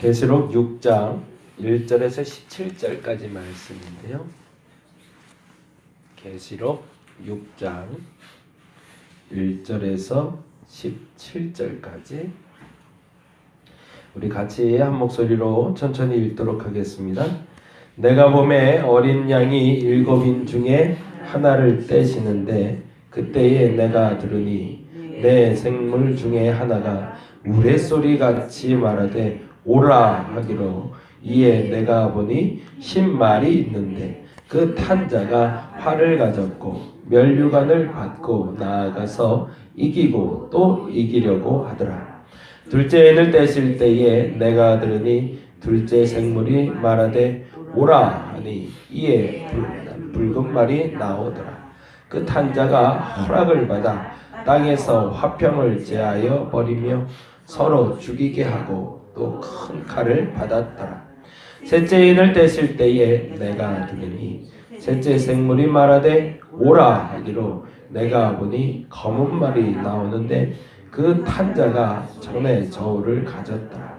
계시록 6장 1절에서 17절까지 말씀인데요. 계시록 6장 1절에서 17절까지 우리 같이 한 목소리로 천천히 읽도록 하겠습니다. 내가 보매 어린 양이 7인 중에 하나를 떼시는데 그때에 내가 들으니 내 생물 중에 하나가 우레소리 같이 말하되 오라 하기로 이에 내가 보니 10마리 있는데 그 탄 자가 활을 가졌고 면류관을 받고 나아가서 이기고 또 이기려고 하더라. 둘째 인을 떼실 때에 내가 들으니 둘째 생물이 말하되 오라 하니 이에 붉은 말이 나오더라. 그 탄 자가 허락을 받아 땅에서 화평을 제하여 버리며 서로 죽이게 하고 또 큰 칼을 받았더라. 셋째 인을 떼실 때에 내가 들으니 셋째 생물이 말하되 오라 하기로 내가 보니 검은 말이 나오는데 그 탄 자가 전에 저울을 가졌더라.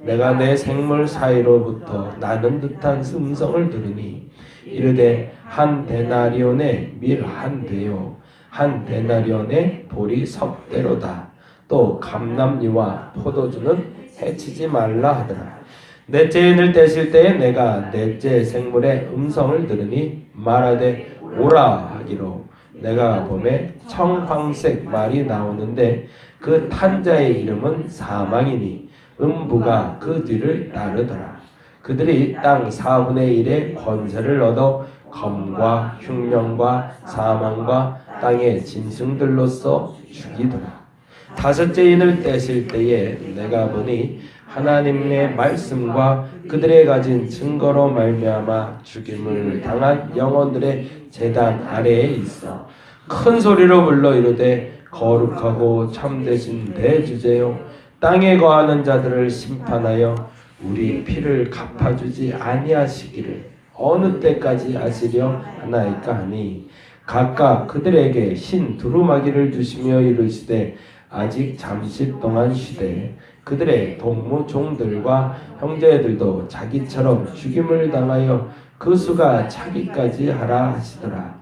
내가 내 생물 사이로부터 나는 듯한 음성을 들으니 이르되 한 데나리온에 밀 한 대요 한 데나리온에 돌이 석 대로다. 또 감람류와 포도주는 해치지 말라 하더라. 넷째 인을 떼실 때에 내가 넷째 생물의 음성을 들으니 말하되 오라 하기로 내가 보매 청황색 말이 나오는데 그 탄 자의 이름은 사망이니 음부가 그 뒤를 따르더라. 그들이 땅 4분의 1의 권세를 얻어 검과 흉령과 사망과 땅의 짐승들로서 죽이더라. 다섯째 인을 떼실 때에 내가 보니 하나님의 말씀과 그들의 가진 증거로 말미암아 죽임을 당한 영혼들의 제단 아래에 있어 큰 소리로 불러 이르되 거룩하고 참되신 대주제요 땅에 거하는 자들을 심판하여 우리 피를 갚아주지 아니하시기를 어느 때까지 하시려 하나이까 하니 각각 그들에게 흰 두루마기를 주시며 이르시되 아직 잠시 동안 쉬되 그들의 동무 종들과 형제들도 자기처럼 죽임을 당하여 그 수가 차기까지 하라 하시더라.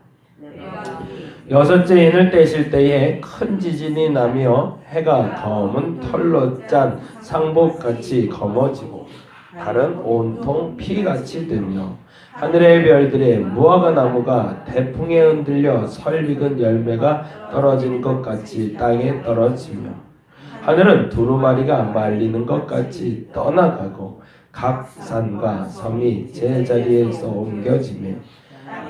여섯째 인을 떼실 때에 큰 지진이 나며 해가 검은 털로 짠 상복같이 검어지고 달은 온통 피같이 되며 하늘의 별들의 무화과 나무가 태풍에 흔들려 설익은 열매가 떨어진 것 같이 땅에 떨어지며 하늘은 두루마리가 말리는 것 같이 떠나가고 각 산과 섬이 제자리에서 옮겨지며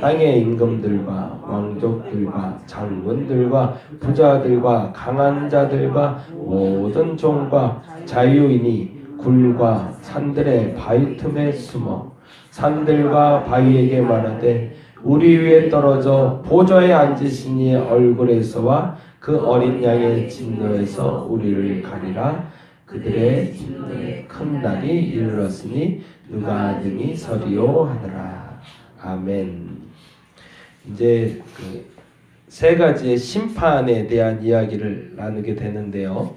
땅의 임금들과 왕족들과 장군들과 부자들과 강한 자들과 모든 종과 자유인이 굴과 산들의 바위 틈에 숨어 산들과 바위에게 말하되 우리 위에 떨어져 보좌에 앉으신 이의 얼굴에서와 그 어린 양의 진노에서 우리를 가리라. 그들의 진노의 큰 날이 이르렀으니 누가 능히 서리요 하더라. 아멘. 이제 그 세 가지의 심판에 대한 이야기를 나누게 되는데요.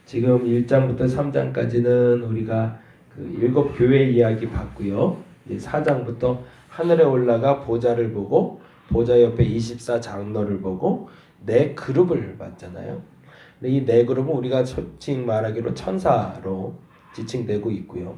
지금 1장부터 3장까지는 우리가 그 7 교회 이야기 봤고요. 4장부터 하늘에 올라가 보좌를 보고 보좌 옆에 24 장로를 보고 네 그룹을 봤잖아요. 근데 이 네 그룹은 우리가 솔직히 말하기로 천사로 지칭되고 있고요.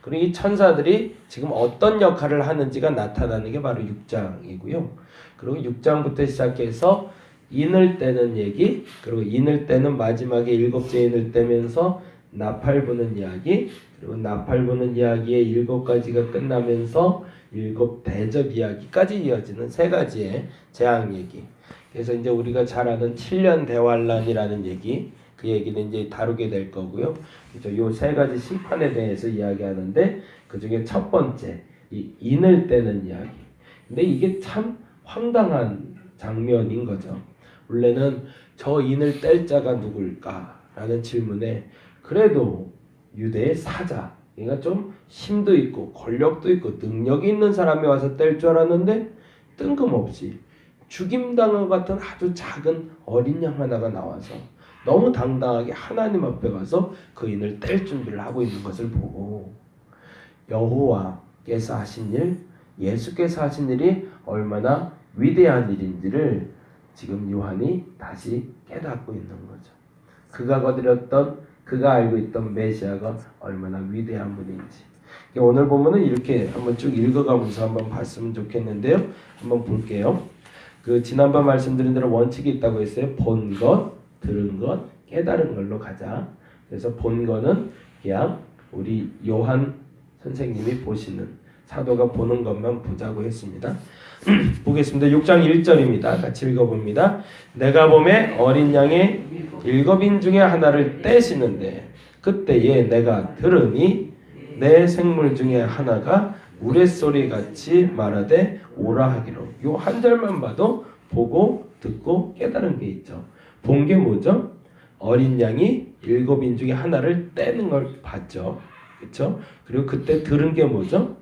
그리고 이 천사들이 지금 어떤 역할을 하는지가 나타나는 게 바로 6장이고요. 그리고 6장부터 시작해서 인을 떼는 얘기, 그리고 인을 떼는 마지막에 7째 인을 떼면서 나팔 부는 이야기, 그리고 나팔 부는 이야기의 7가지가 끝나면서 7 대접 이야기까지 이어지는 세 가지의 재앙 얘기. 그래서 이제 우리가 잘 아는 7년 대환란이라는 얘기, 그 얘기는 이제 다루게 될 거고요. 그래서 요 세 가지 심판에 대해서 이야기하는데 그 중에 첫 번째 이 인을 떼는 이야기. 근데 이게 참 황당한 장면인 거죠. 원래는 저 인을 뗄 자가 누굴까라는 질문에 그래도 유대의 사자, 그러니까 좀 힘도 있고 권력도 있고 능력이 있는 사람이 와서 뗄 줄 알았는데 뜬금없이 죽임당한 것 같은 아주 작은 어린 양 하나가 나와서 너무 당당하게 하나님 앞에 가서 그 인을 뗄 준비를 하고 있는 것을 보고 여호와께서 하신 일, 예수께서 하신 일이 얼마나 위대한 일인지를 지금 요한이 다시 깨닫고 있는 거죠. 그가 거들었던, 그가 알고 있던 메시아가 얼마나 위대한 분인지. 오늘 보면은 이렇게 한번 쭉 읽어가면서 한번 봤으면 좋겠는데요. 한번 볼게요. 그 지난번 말씀드린 대로 원칙이 있다고 했어요. 본 것, 들은 것, 깨달은 걸로 가자. 그래서 본 거는 그냥 우리 요한 선생님이 보시는, 사도가 보는 것만 보자고 했습니다. 보겠습니다. 6장 1절입니다. 같이 읽어봅니다. 내가 보매 어린 양의 7인 중에 하나를 떼시는데 그때에 내가 들으니 내 생물 중에 하나가 우레소리같이 말하되 오라 하기로. 요 한 절만 봐도 보고 듣고 깨달은 게 있죠. 본 게 뭐죠? 어린 양이 7인 중에 하나를 떼는 걸 봤죠. 그렇죠? 그리고 그때 들은 게 뭐죠?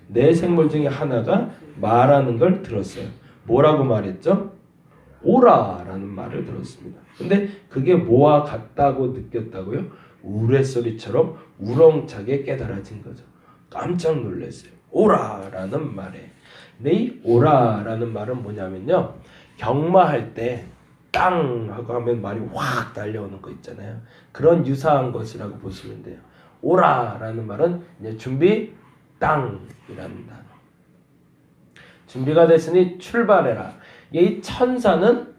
내 생물 중에 하나가 말하는 걸 들었어요. 뭐라고 말했죠? 오라라는 말을 들었습니다. 근데 그게 뭐와 같다고 느꼈다고요? 우레소리처럼 우렁차게 깨달아진 거죠. 깜짝 놀랐어요. 오라라는 말에. 근데 이 오라라는 말은 뭐냐면요, 경마할 때 땅 하고 하면 말이 확 달려오는 거 있잖아요. 그런 유사한 것이라고 보시면 돼요. 오라라는 말은 이제 준비 땅이라는 단어. 준비가 됐으니 출발해라. 이 천사는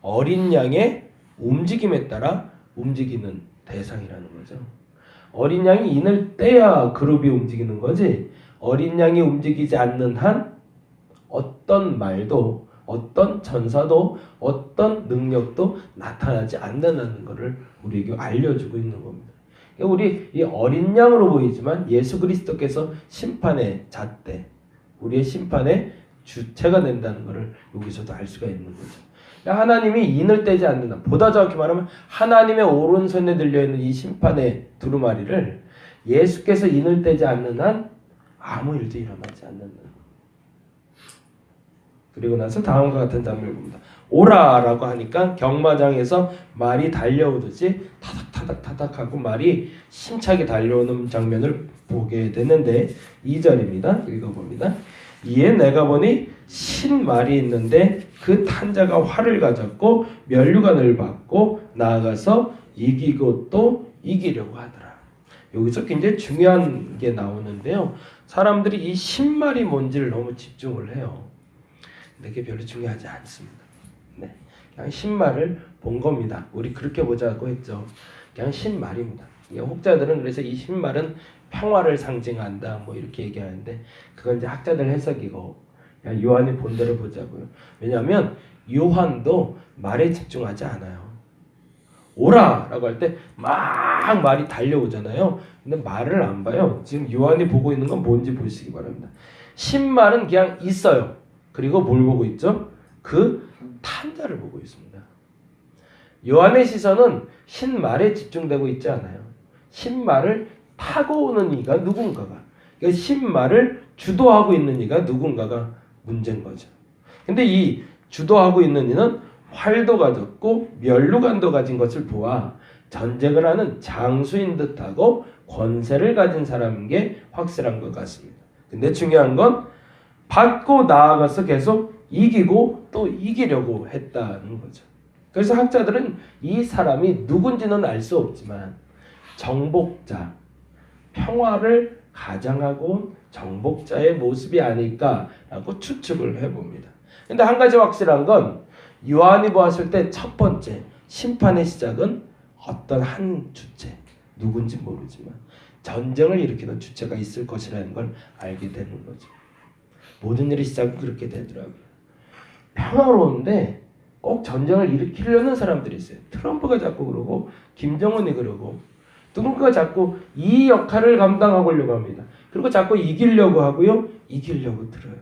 어린 양의 움직임에 따라 움직이는 대상이라는 거죠. 어린 양이 인을 떼야 그룹이 움직이는 거지, 어린 양이 움직이지 않는 한 어떤 말도, 어떤 천사도, 어떤 능력도 나타나지 않는다는 것을 우리에게 알려주고 있는 겁니다. 우리 이 어린 양으로 보이지만 예수 그리스도께서 심판의 잣대, 우리의 심판의 주체가 된다는 것을 여기서도 알 수가 있는 거죠. 하나님이 인을 떼지 않는다. 보다 정확히 말하면 하나님의 오른손에 들려있는 이 심판의 두루마리를 예수께서 인을 떼지 않는 한 아무 일도 일어나지 않는다. 그리고 나서 다음과 같은 장면을 봅니다. 오라라고 하니까 경마장에서 말이 달려오듯이 타닥타닥타닥하고 말이 힘차게 달려오는 장면을 보게 되는데 2절입니다. 읽어봅니다. 이에 내가 보니 신말이 있는데 그 탄자가 활을 가졌고 면류관을 받고 나아가서 이기고 또 이기려고 하더라. 여기서 굉장히 중요한 게 나오는데요. 사람들이 이 신말이 뭔지를 너무 집중을 해요. 근데 그게 별로 중요하지 않습니다. 네, 그냥 신말을 본 겁니다. 우리 그렇게 보자고 했죠. 그냥 신말입니다. 혹자들은 그래서 이 신말은 평화를 상징한다 뭐 이렇게 얘기하는데 그건 이제 학자들 해석이고 그냥 요한이 본 대로 보자고요. 왜냐하면 요한도 말에 집중하지 않아요. 오라라고 할 때 막 말이 달려오잖아요. 근데 말을 안 봐요. 지금 요한이 보고 있는 건 뭔지 보시기 바랍니다. 신말은 그냥 있어요. 그리고 뭘 보고 있죠? 그 탄자를 보고 있습니다. 요한의 시선은 신말에 집중되고 있지 않아요. 신말을 타고 오는 이가 누군가가, 그러니까 신말을 주도하고 있는 이가 누군가가 문제인 거죠. 근데 이 주도하고 있는 이는 활도 가졌고 면류관도 가진 것을 보아 전쟁을 하는 장수인 듯하고 권세를 가진 사람인 게 확실한 것 같습니다. 근데 중요한 건 받고 나아가서 계속 이기고 또 이기려고 했다는 거죠. 그래서 학자들은 이 사람이 누군지는 알 수 없지만 정복자, 평화를 가장하고 정복자의 모습이 아닐까라고 추측을 해봅니다. 근데 한 가지 확실한 건 요한이 보았을 때 첫 번째 심판의 시작은 어떤 한 주체, 누군지 모르지만 전쟁을 일으키는 주체가 있을 것이라는 걸 알게 되는 거죠. 모든 일이 시작은 그렇게 되더라고요. 평화로운데 꼭 전쟁을 일으키려는 사람들이 있어요. 트럼프가 자꾸 그러고 김정은이 그러고 누군가가 자꾸 이 역할을 감당하려고 합니다. 그리고 자꾸 이기려고 하고요. 이기려고 들어요.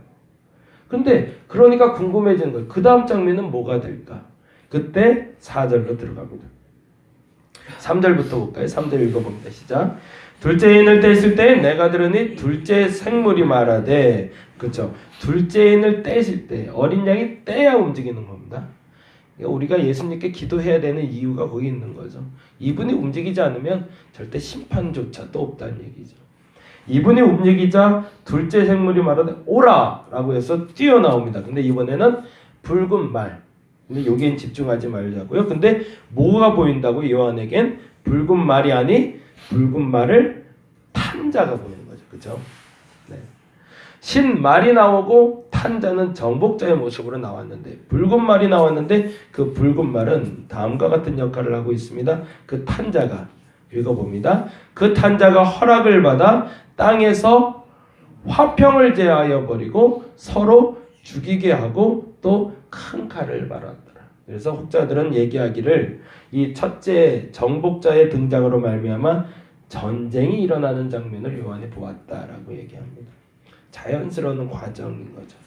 근데 그러니까 궁금해지는 거예요. 그 다음 장면은 뭐가 될까? 그때 4절로 들어갑니다. 3절부터 볼까요? 3절 읽어봅니다. 시작. 둘째 인을 떼실 때 내가 들으니 둘째 생물이 말하되, 그렇죠? 둘째 인을 떼실 때 어린 양이 떼야 움직이는 겁니다. 우리가 예수님께 기도해야 되는 이유가 거기 있는 거죠. 이분이 움직이지 않으면 절대 심판조차도 없다는 얘기죠. 이분이 움직이자 둘째 생물이 말하되 오라! 라고 해서 뛰어나옵니다. 근데 이번에는 붉은 말. 근데 여기엔 집중하지 말자고요. 근데 뭐가 보인다고 요한에겐? 붉은 말이 아니 붉은 말을 탄 자가 보이는 거죠. 그죠? 네. 신말이 나오고 탄 자는 정복자의 모습으로 나왔는데 붉은 말이 나왔는데 그 붉은 말은 다음과 같은 역할을 하고 있습니다. 그 탄 자가 읽어봅니다. 그 탄 자가 허락을 받아 땅에서 화평을 제하여 버리고 서로 죽이게 하고 또 큰 칼을 말하더라. 그래서 혹자들은 얘기하기를 이 첫째 정복자의 등장으로 말미암아 전쟁이 일어나는 장면을 요한이 보았다라고 얘기합니다. 자연스러운 과정인 거죠.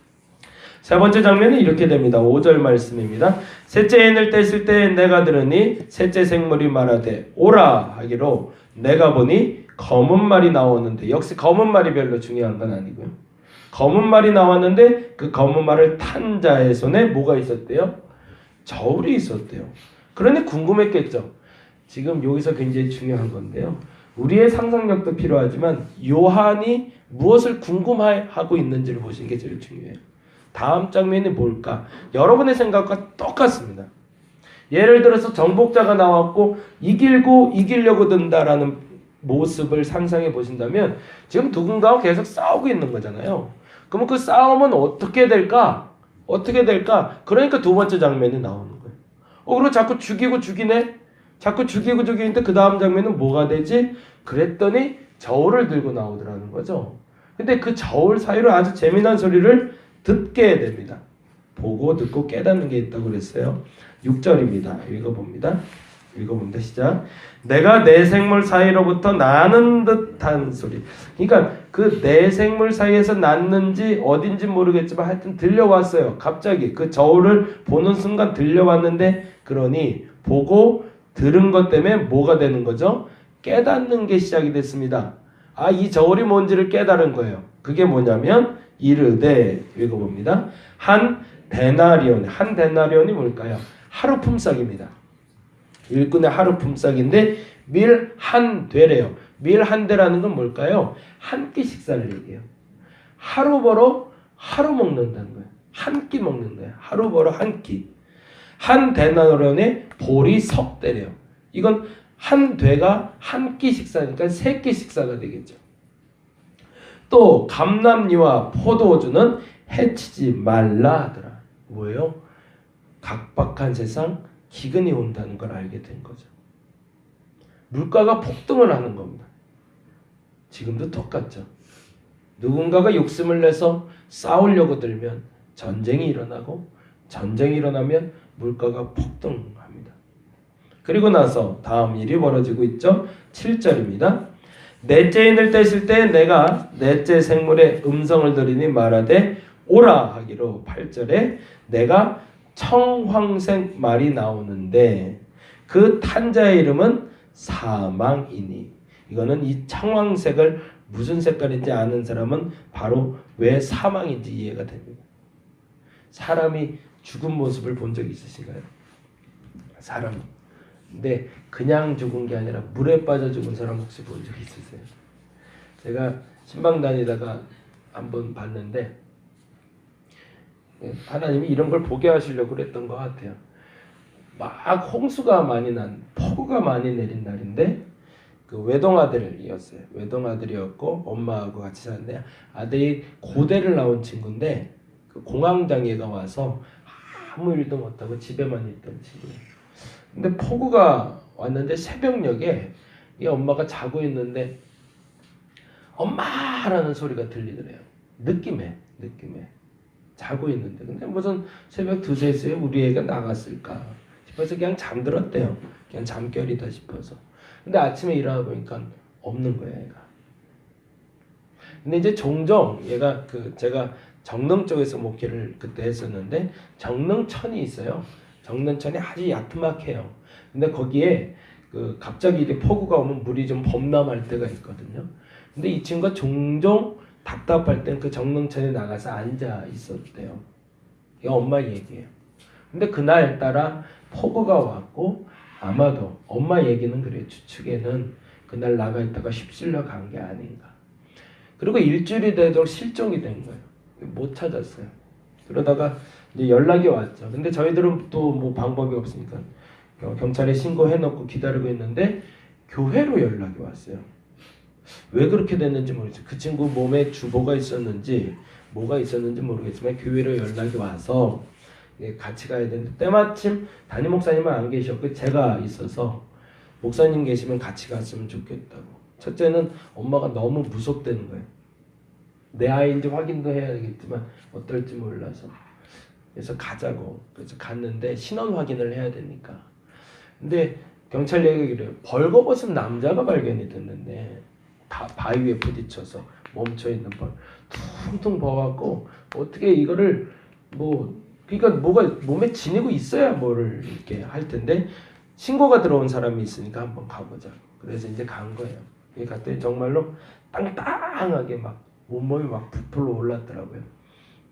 세 번째 장면은 이렇게 됩니다. 5절 말씀입니다. 셋째 인을 뗐을 때 내가 들으니 셋째 생물이 말하되 오라 하기로 내가 보니 검은 말이 나오는데 역시 검은 말이 별로 중요한 건 아니고요. 검은 말이 나왔는데 그 검은 말을 탄 자의 손에 뭐가 있었대요? 저울이 있었대요. 그러니 궁금했겠죠. 지금 여기서 굉장히 중요한 건데요. 우리의 상상력도 필요하지만 요한이 무엇을 궁금해하고 있는지를 보시는 게 제일 중요해요. 다음 장면이 뭘까? 여러분의 생각과 똑같습니다. 예를 들어서 정복자가 나왔고 이기려고 든다라는 모습을 상상해 보신다면 지금 누군가와 계속 싸우고 있는 거잖아요. 그러면 그 싸움은 어떻게 될까? 어떻게 될까? 그러니까 두 번째 장면이 나오는 거예요. 그리고 자꾸 죽이고 죽이네? 자꾸 죽이고 죽이는데 그 다음 장면은 뭐가 되지? 그랬더니 저울을 들고 나오더라는 거죠. 근데 그 저울 사이로 아주 재미난 소리를 듣게 됩니다. 보고 듣고 깨닫는 게 있다고 그랬어요. 6절입니다. 읽어봅니다. 시작. 내가 내 생물 사이로부터 나는 듯한 소리. 그러니까 그 내 생물 사이에서 났는지 어딘지 모르겠지만 하여튼 들려왔어요. 갑자기 그 저울을 보는 순간 들려왔는데 그러니 보고 들은 것 때문에 뭐가 되는 거죠? 깨닫는 게 시작이 됐습니다. 이 저울이 뭔지를 깨달은 거예요. 그게 뭐냐면 이르되 읽어봅니다. 한 데나리온이 뭘까요? 하루 품삯입니다. 일꾼의 하루 품삯인데 밀 한 되래요. 밀 한 대라는 건 뭘까요? 한 끼 식사를 얘기해요. 하루 벌어 하루 먹는다는 거예요. 한 끼 먹는 거예요. 하루 벌어 한 끼. 한 데나리온에 볼이 석 대래요. 이건 한 되가 한 끼 식사니까 세 끼 식사가 되겠죠. 또 감람리와 포도주는 해치지 말라 하더라. 뭐예요? 각박한 세상 기근이 온다는 걸 알게 된 거죠. 물가가 폭등을 하는 겁니다. 지금도 똑같죠. 누군가가 욕심을 내서 싸우려고 들면 전쟁이 일어나고 전쟁이 일어나면 물가가 폭등합니다. 그리고 나서 다음 일이 벌어지고 있죠. 7절입니다. 넷째 인을 뗐을 때 내가 넷째 생물의 음성을 들으니 말하되 오라 하기로 8절에 내가 청황색 말이 나오는데 그 탄자의 이름은 사망이니 이거는 이 청황색을 무슨 색깔인지 아는 사람은 바로 왜 사망인지 이해가 됩니다. 사람이 죽은 모습을 본 적 있으신가요? 사람. 근데 그냥 죽은 게 아니라 물에 빠져 죽은 사람 혹시 본 적 있으세요? 제가 신방 다니다가 한번 봤는데 하나님이 이런 걸 보게 하시려고 그랬던 것 같아요. 막 홍수가 많이 폭우가 많이 내린 날인데 그 외동아들이었어요. 외동아들이었고 엄마하고 같이 사는데 아들이 고대를 나온 친구인데 그 공황장애가 와서 아무 일도 못하고 집에만 있던 친구예요. 근데 폭우가 왔는데 새벽녘에 이 엄마가 자고 있는데 엄마라는 소리가 들리더래요. 느낌에 자고 있는데 근데 무슨 새벽 2, 3시에 우리 애가 나갔을까 싶어서 그냥 잠들었대요. 그냥 잠결이다 싶어서. 근데 아침에 일어나 보니까 없는 거예요, 애가. 근데 이제 종종 얘가 제가 정릉 쪽에서 목회를 그때 했었는데 정릉천이 있어요. 정릉천이 아주 야트막해요. 근데 거기에 갑자기 이제 폭우가 오면 물이 좀 범람할 때가 있거든요. 근데 이 친구가 종종 답답할 땐 그 정릉천에 나가서 앉아 있었대요. 이거 엄마 얘기예요. 근데 그날 따라 폭우가 왔고 아마도 엄마 얘기는 그래 추측에는 그날 나가 있다가 휩쓸려 간 게 아닌가. 그리고 일주일이 되도록 실종이 된 거예요. 못 찾았어요. 그러다가 이제 연락이 왔죠. 근데 저희들은 또 뭐 방법이 없으니까 경찰에 신고해놓고 기다리고 있는데 교회로 연락이 왔어요. 왜 그렇게 됐는지 모르겠어요. 그 친구 몸에 주보가 있었는지 뭐가 있었는지 모르겠지만 교회로 연락이 와서 같이 가야 되는데 때마침 담임 목사님은 안 계셨고 제가 있어서 목사님 계시면 같이 갔으면 좋겠다고. 첫째는 엄마가 너무 무섭다는 거예요. 내 아이인지 확인도 해야겠지만 어떨지 몰라서. 그래서 가자고. 그래서 갔는데 신원 확인을 해야 되니까. 근데 경찰 얘기가 그래요. 벌거벗은 남자가 발견이 됐는데 바위에 부딪혀서 멈춰있는 벌 퉁퉁 버갖고 어떻게 이거를 그러니까 뭐가 몸에 지니고 있어야 뭐를 이렇게 할 텐데 신고가 들어온 사람이 있으니까 한번 가보자. 그래서 이제 간 거예요. 갔더니 정말로 땅땅하게 막 온몸이 막 부풀어 올랐더라고요.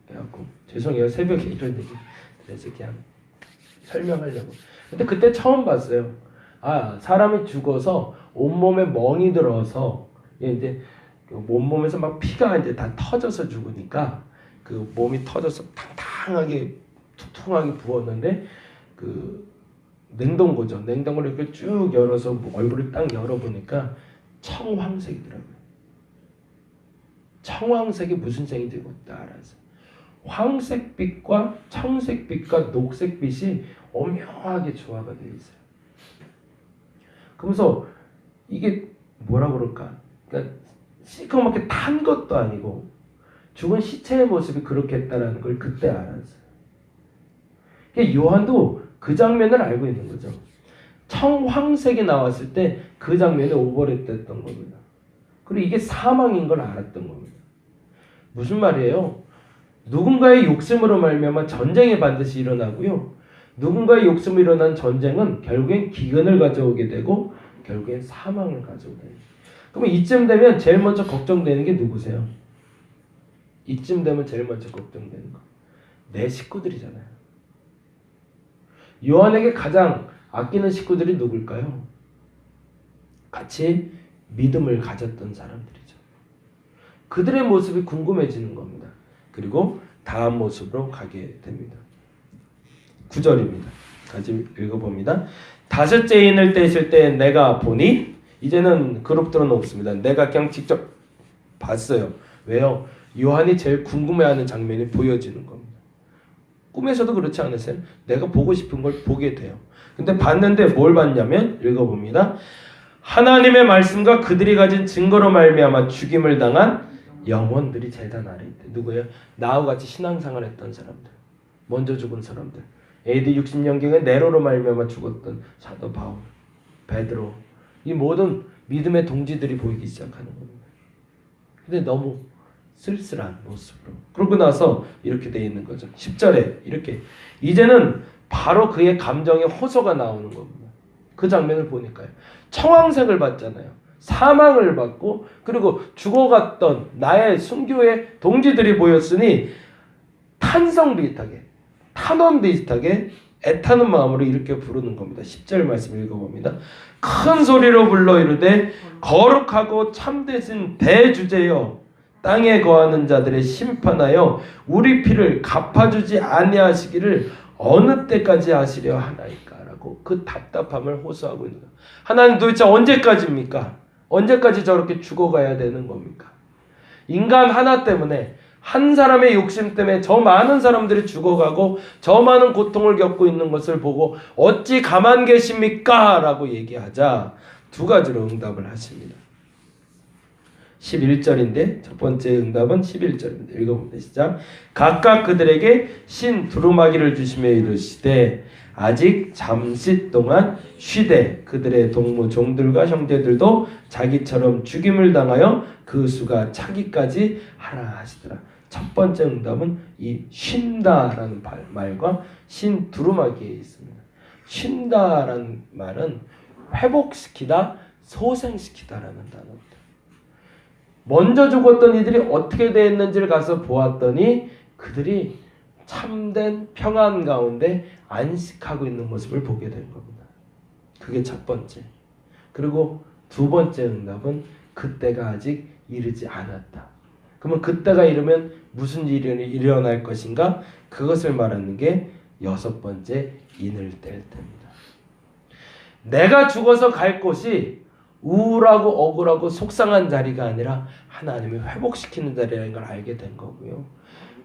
그래갖고 죄송해요 새벽에 이런 얘기 그래서 그냥 설명하려고. 근데 그때 처음 봤어요. 아 사람이 죽어서 온몸에 멍이 들어서 이제 온몸에서 막 피가 이제 다 터져서 죽으니까 그 몸이 터져서 탕탕하게 퉁퉁하게 부었는데 그 냉동고죠. 냉동고를 이렇게 쭉 열어서 얼굴을 딱 열어보니까 청황색이더라고요. 청황색이 무슨 색인지 다 알았어요. 황색빛과 청색빛과 녹색빛이 오묘하게 조화가 되어 있어요. 그러면서 이게 뭐라 그럴까? 그러니까 시커멓게 탄 것도 아니고 죽은 시체의 모습이 그렇게 했다는 걸 그때 알았어요. 요한도 그 장면을 알고 있는 거죠. 청황색이 나왔을 때 그 장면이 오버랩됐던 겁니다. 그리고 이게 사망인 걸 알았던 겁니다. 무슨 말이에요? 누군가의 욕심으로 말미암아 전쟁이 반드시 일어나고요. 누군가의 욕심으로 일어난 전쟁은 결국엔 기근을 가져오게 되고 결국엔 사망을 가져오게 됩니다. 그러면 이쯤 되면 제일 먼저 걱정되는 게 누구세요? 이쯤 되면 제일 먼저 걱정되는 거. 내 식구들이잖아요. 요한에게 가장 아끼는 식구들이 누굴까요? 같이 믿음을 가졌던 사람들이죠. 그들의 모습이 궁금해지는 겁니다. 그리고 다음 모습으로 가게 됩니다. 9절입니다. 같이 읽어봅니다. 다섯째 인을 떼실 때 내가 보니 이제는 그룹들은 없습니다. 내가 그냥 직접 봤어요. 왜요? 요한이 제일 궁금해하는 장면이 보여지는 겁니다. 꿈에서도 그렇지 않으세요? 내가 보고 싶은 걸 보게 돼요. 근데 봤는데 뭘 봤냐면 읽어봅니다. 하나님의 말씀과 그들이 가진 증거로 말미암아 죽임을 당한 영혼들이 제단 아래 있대. 누구예요? 나와 같이 신앙생활 했던 사람들. 먼저 죽은 사람들. AD 60년경에 네로로 말미암아 죽었던 사도 바울, 베드로. 이 모든 믿음의 동지들이 보이기 시작하는 겁니다. 근데 너무 쓸쓸한 모습으로. 그러고 나서 이렇게 돼 있는 거죠. 10절에 이렇게. 이제는 바로 그의 감정의 호소가 나오는 겁니다. 그 장면을 보니까요. 청황색을 봤잖아요. 사망을 받고 그리고 죽어갔던 나의 순교의 동지들이 보였으니 탄성 비슷하게 탄원 비슷하게 애타는 마음으로 이렇게 부르는 겁니다. 10절 말씀 읽어봅니다. 큰 소리로 불러 이르되 거룩하고 참되신 대주제여 땅에 거하는 자들의 심판하여 우리 피를 갚아주지 아니하시기를 어느 때까지 하시려 하나이까 라고 그 답답함을 호소하고 있는 거예요. 하나님 도대체 언제까지입니까? 언제까지 저렇게 죽어가야 되는 겁니까? 인간 하나 때문에 한 사람의 욕심 때문에 저 많은 사람들이 죽어가고 저 많은 고통을 겪고 있는 것을 보고 어찌 가만 계십니까? 라고 얘기하자 두 가지로 응답을 하십니다. 11절인데 첫 번째 응답은 11절입니다. 읽어봅니다. 시작. 각각 그들에게 신 두루마기를 주시며 이르시되 아직 잠시 동안 쉬되 그들의 동무 종들과 형제들도 자기처럼 죽임을 당하여 그 수가 차기까지 하라 하시더라. 첫 번째 응답은 이 쉰다라는 말과 신 두루마기에 있습니다. 쉰다라는 말은 회복시키다, 소생시키다라는 단어입니다. 먼저 죽었던 이들이 어떻게 되었는지를 가서 보았더니 그들이 참된 평안 가운데 안식하고 있는 모습을 보게 된 겁니다. 그게 첫 번째. 그리고 두 번째 응답은 그때가 아직 이르지 않았다. 그러면 그때가 이르면 무슨 일이 일어날 것인가? 그것을 말하는 게 여섯 번째 인을 뗄 때입니다. 내가 죽어서 갈 곳이 우울하고 억울하고 속상한 자리가 아니라 하나님이 회복시키는 자리라는 걸 알게 된 거고요.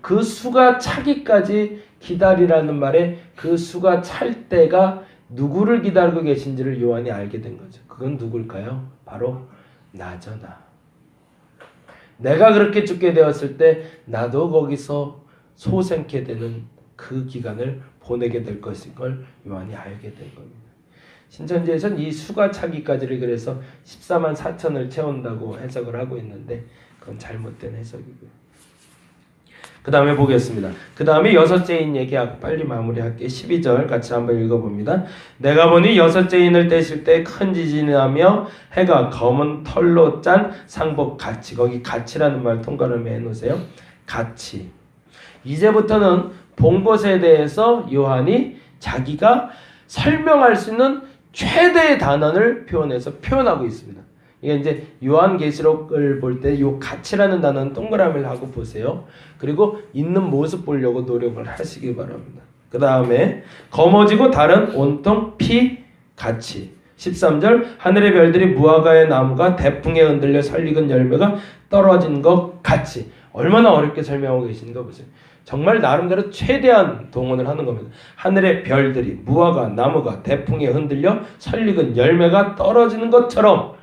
그 수가 차기까지 기다리라는 말에 그 수가 찰 때가 누구를 기다리고 계신지를 요한이 알게 된 거죠. 그건 누굴까요? 바로 나죠, 나. 내가 그렇게 죽게 되었을 때 나도 거기서 소생케 되는 그 기간을 보내게 될 것인 걸 요한이 알게 된 겁니다. 신천지에서는 이 수가 차기까지를 그래서 14만 4천을 채운다고 해석을 하고 있는데 그건 잘못된 해석이고요. 그 다음에 보겠습니다. 그 다음에 여섯째 인 얘기하고 빨리 마무리할게요. 12절 같이 한번 읽어봅니다. 내가 보니 여섯째 인을 떼실 때 큰 지진이 나며 해가 검은 털로 짠 상복 같이, 거기 같이라는 말 통과를 해놓으세요. 같이. 이제부터는 본 것에 대해서 요한이 자기가 설명할 수 있는 최대의 단어를 표현하고 있습니다. 이게 이제 요한계시록을 볼 때 요 같이라는 단어는 동그라미를 하고 보세요. 그리고 있는 모습 보려고 노력을 하시기 바랍니다. 그 다음에 검어지고 다른 온통 피 같이. 13절 하늘의 별들이 무화과의 나무가 대풍에 흔들려 설익은 열매가 떨어진 것 같이. 얼마나 어렵게 설명하고 계신가 보세요. 정말 나름대로 최대한 동원을 하는 겁니다. 하늘의 별들이 무화과 나무가 대풍에 흔들려 설익은 열매가 떨어지는 것처럼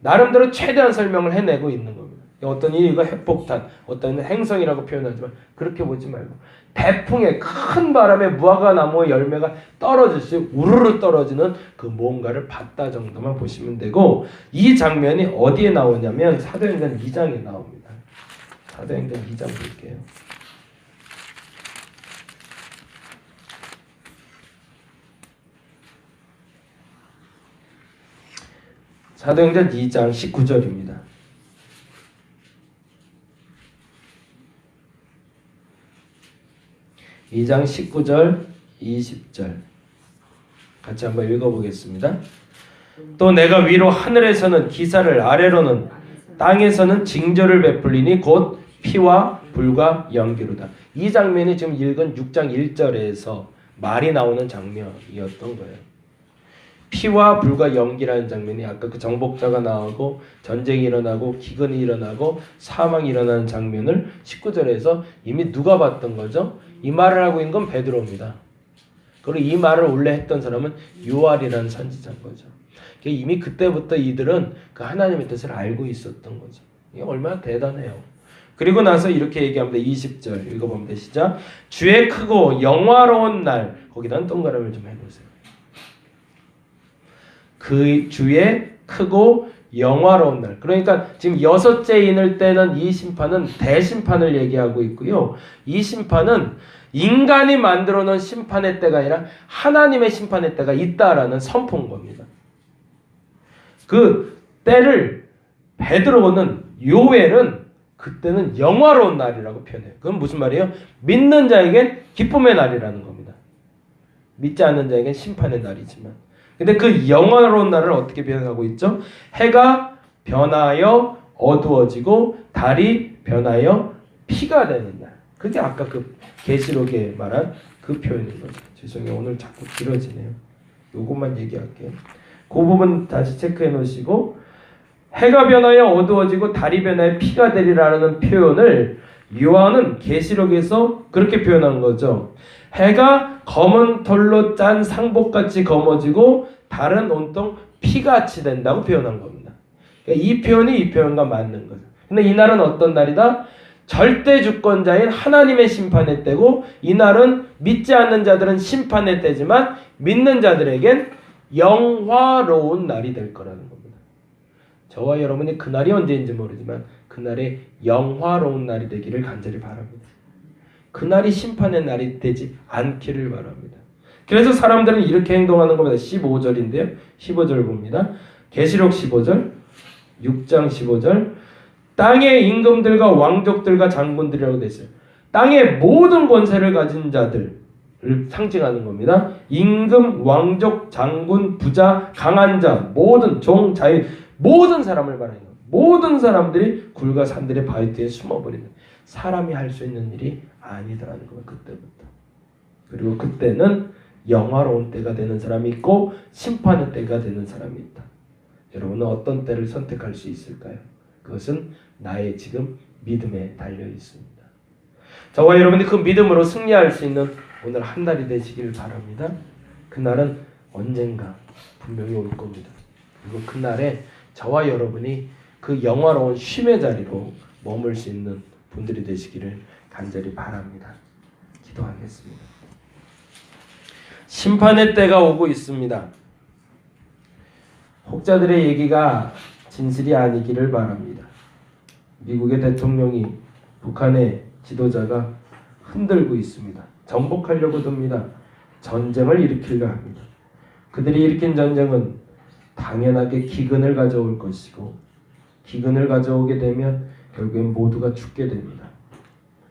나름대로 최대한 설명을 해내고 있는 겁니다. 어떤 이가 핵폭탄, 어떤 행성이라고 표현하지만 그렇게 보지 말고 대풍에 큰 바람에 무화과 나무의 열매가 떨어질수록 우르르 떨어지는 그 뭔가를 봤다 정도만 보시면 되고, 이 장면이 어디에 나오냐면 사도행전 2장에 나옵니다. 사도행전 2장 볼게요. 사도행전 2장 19절입니다. 2장 19절, 20절 같이 한번 읽어보겠습니다. 또 내가 위로 하늘에서는 기사를, 아래로는 땅에서는 징조를 베풀리니 곧 피와 불과 연기로다. 이 장면이 지금 읽은 6장 1절에서 말이 나오는 장면이었던 거예요. 피와 불과 연기라는 장면이 아까 그 정복자가 나오고 전쟁이 일어나고 기근이 일어나고 사망이 일어나는 장면을 19절에서 이미 누가 봤던 거죠? 이 말을 하고 있는 건 베드로입니다. 그리고 이 말을 원래 했던 사람은 요한이라는 선지자인 거죠. 이미 그때부터 이들은 그 하나님의 뜻을 알고 있었던 거죠. 이게 얼마나 대단해요. 그리고 나서 이렇게 얘기합니다. 20절 읽어보면 되시죠? 주의 크고 영화로운 날, 거기다 동그라미를 좀 해보세요. 그 주의 크고 영화로운 날. 그러니까 지금 여섯째 인을 떼는 이 심판은 대심판을 얘기하고 있고요. 이 심판은 인간이 만들어 놓은 심판의 때가 아니라 하나님의 심판의 때가 있다라는 선포인 겁니다. 그 때를 베드로는, 요엘은 그때는 영화로운 날이라고 표현해요. 그건 무슨 말이에요? 믿는 자에겐 기쁨의 날이라는 겁니다. 믿지 않는 자에겐 심판의 날이지만, 근데 그 영화로운 날을 어떻게 표현하고 있죠? 해가 변하여 어두워지고 달이 변하여 피가 되는 날. 그게 아까 그 계시록에 말한 그 표현인 거죠. 죄송해요. 오늘 자꾸 길어지네요. 요것만 얘기할게요. 그 부분 다시 체크해 놓으시고, 해가 변하여 어두워지고 달이 변하여 피가 되리라는 표현을 요한은 계시록에서 그렇게 표현한 거죠. 해가 검은 털로 짠 상복같이 검어지고 달은 온통 피같이 된다고 표현한 겁니다. 그러니까 이 표현이 이 표현과 맞는 거죠. 근데 이 날은 어떤 날이다? 절대 주권자인 하나님의 심판의 때고, 이 날은 믿지 않는 자들은 심판의 때지만 믿는 자들에겐 영화로운 날이 될 거라는 겁니다. 저와 여러분이 그날이 언제인지 모르지만 그날에 영화로운 날이 되기를 간절히 바랍니다. 그날이 심판의 날이 되지 않기를 바랍니다. 그래서 사람들은 이렇게 행동하는 겁니다. 15절인데요. 15절 봅니다. 계시록 15절, 6장 15절. 땅의 임금들과 왕족들과 장군들이라고 되어 있어요. 땅의 모든 권세를 가진 자들을 상징하는 겁니다. 임금, 왕족, 장군, 부자, 강한 자, 모든 종, 자유, 모든 사람을 말하는 거예요. 모든 사람들이 굴과 산들의 바위 뒤에 숨어버리는, 사람이 할 수 있는 일이 아니더라는 거예요. 그때부터. 그리고 그때는 영화로운 때가 되는 사람이 있고 심판의 때가 되는 사람이 있다. 여러분은 어떤 때를 선택할 수 있을까요? 그것은 나의 지금 믿음에 달려 있습니다. 저와 여러분이 그 믿음으로 승리할 수 있는 오늘 한 날이 되시길 바랍니다. 그날은 언젠가 분명히 올 겁니다. 그리고 그날에 저와 여러분이 그 영화로운 쉼의 자리로 머물 수 있는 분들이 되시기를 간절히 바랍니다. 기도하겠습니다. 심판의 때가 오고 있습니다. 혹자들의 얘기가 진실이 아니기를 바랍니다. 미국의 대통령이 북한의 지도자가 흔들고 있습니다. 정복하려고 듭니다. 전쟁을 일으키려 합니다. 그들이 일으킨 전쟁은 당연하게 기근을 가져올 것이고, 기근을 가져오게 되면 결국엔 모두가 죽게 됩니다.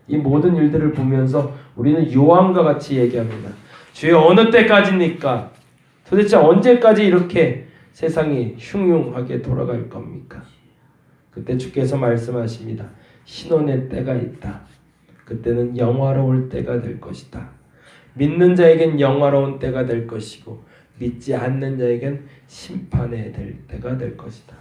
이 모든 일들을 보면서 우리는 요한과 같이 얘기합니다. 주여, 어느 때까지입니까? 도대체 언제까지 이렇게 세상이 흉흉하게 돌아갈 겁니까? 그때 주께서 말씀하십니다. 신혼의 때가 있다. 그때는 영화로울 때가 될 것이다. 믿는 자에겐 영화로운 때가 될 것이고 믿지 않는 자에겐 심판의 때가 될 것이다.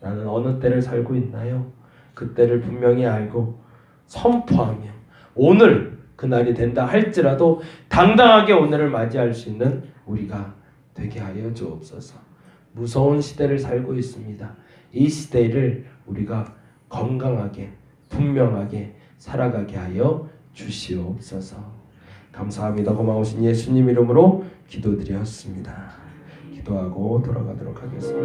나는 어느 때를 살고 있나요? 그 때를 분명히 알고 선포하며 오늘 그날이 된다 할지라도 당당하게 오늘을 맞이할 수 있는 우리가 되게 하여 주옵소서. 무서운 시대를 살고 있습니다. 이 시대를 우리가 건강하게 분명하게 살아가게 하여 주시옵소서. 감사합니다. 고마우신 예수님 이름으로 기도드렸습니다. 기도하고 돌아가도록 하겠습니다.